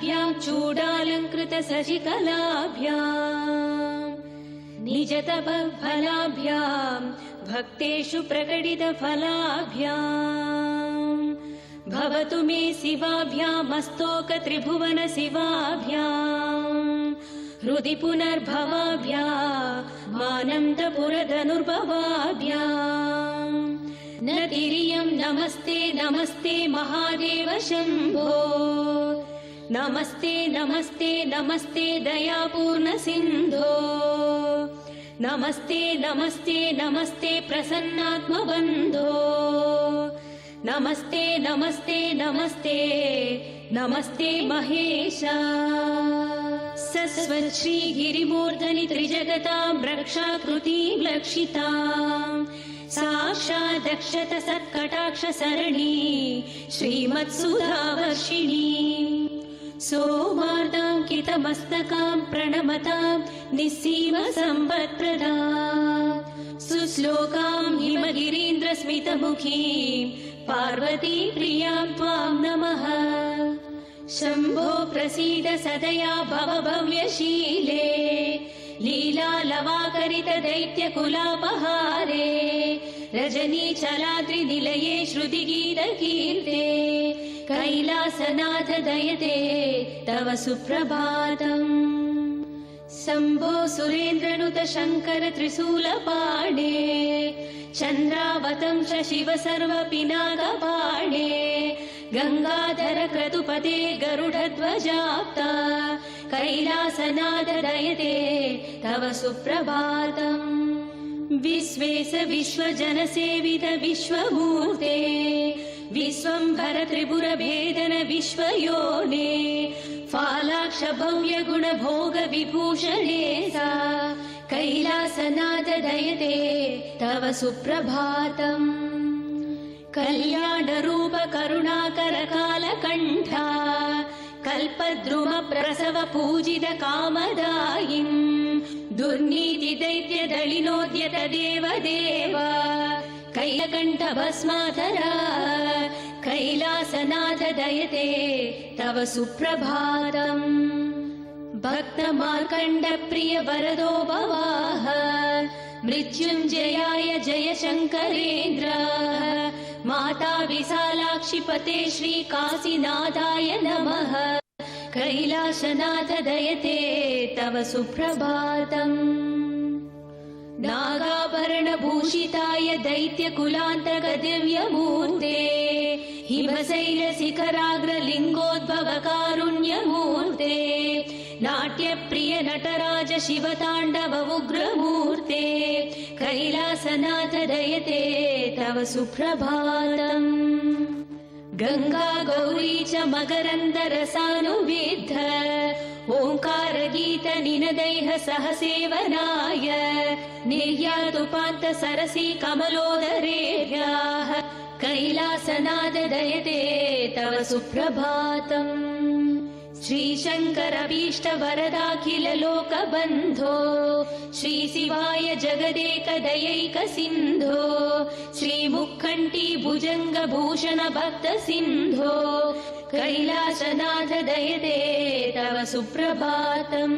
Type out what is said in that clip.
वरदाभ्याम् चूडालङ्कृत शशिकलाभ्याम् निजतपफलाभ्याम् भक्तेषु प्रकटितफलाभ्याम् भवतु मे शिवाभ्यामस्तोक त्रिभुवन शिवाभ्याम् हृदि पुनर्भवाभ्यामानन्दपुरधनुर्भवाभ्याम् न तिर्यम् नमस्ते नमस्ते महादेव शम्भो नमस्ते नमस्ते नमस्ते दयापूर्ण सिन्धो नमस्ते नमस्ते नमस्ते प्रसन्नात्मबन्धो नमस्ते नमस्ते नमस्ते नमस्ते महेशा सस्वच्छ्री गिरिमूर्धनि त्रिजगतां रक्षाकृतिं लक्षिताम् साक्षादक्षत सत्कटाक्ष सरणि श्रीमत्सुधावर्षिणी सोमार्तां कितमस्तकां प्रणमतां निस्सीम सम्पत्प्रदां सुश्लोकां हिमगिरीन्द्र स्मितमुखीं पार्वती प्रियां त्वां नमः शम्भो प्रसीद सदया भव भव्यशीले लीलालवाकरित दैत्यकुलापहारे रजनीचलाद्रिनिलये श्रुतिगीतकीर्ते कैलासनाथ दयते तव सुप्रभातम् शम्भो सुरेन्द्रनुत शङ्कर त्रिशूलपाणे चन्द्रावतं च शिव सर्वपिनाकपाणे गंगाधर क्रतुपते गरुडध्वजाप्ता कैलासनाथ दयते तव सुप्रभातम् विश्वेश विश्वजनसेवित विश्वमूर्ते विश्वम्भर त्रिपुर भेदन विश्वयोने फालाक्ष भव्य गुण भोग विभूषणे सा कैलासनाथ दयते तव सुप्रभातम् कल्याण रूप करुणाकर कालकण्ठा कल्पद्रुम प्रसव पूजित कामदायिन् दुर्नीति दैत्य दलिनोद्यत देव देव कैलकण्ठ भस्माधरा कैलासनाथ दयते तव सुप्रभातम् भक्त मार्कण्ड प्रिय वरदो भवाः मृत्युञ्जयाय जय शङ्करेन्द्र माता विशालाक्षिपते श्रीकाशीनाथाय नमः कैलासनाथ दयते तव सुप्रभातम् नागाभरणभूषिताय दैत्यकुलान्तक दिव्यमूर्ते हिमशैलशिखराग्रलिङ्गोद्भव कारुण्यमूर्ते नाट्यप्रिय नटराज शिवताण्डव उग्रमूर्ते कैलासनाथ दयते तव सुप्रभातम् गंगा गौरी च मकरन्द रसानुविद्ध ओंकार गीत निनदैः सह सेवनाय निर्यातुपान्त सरसी कमलोदरेभ्यः कैलासनाथ दयते तव सुप्रभातम् श्रीशङ्करभीष्ट वरदाखिल लोकबन्धो श्रीशिवाय जगदेक दयैक सिन्धो श्रीमुखण्ठी भुजङ्ग भूषण भक्त सिन्धो कैलासनाथ दयते तव सुप्रभातम्।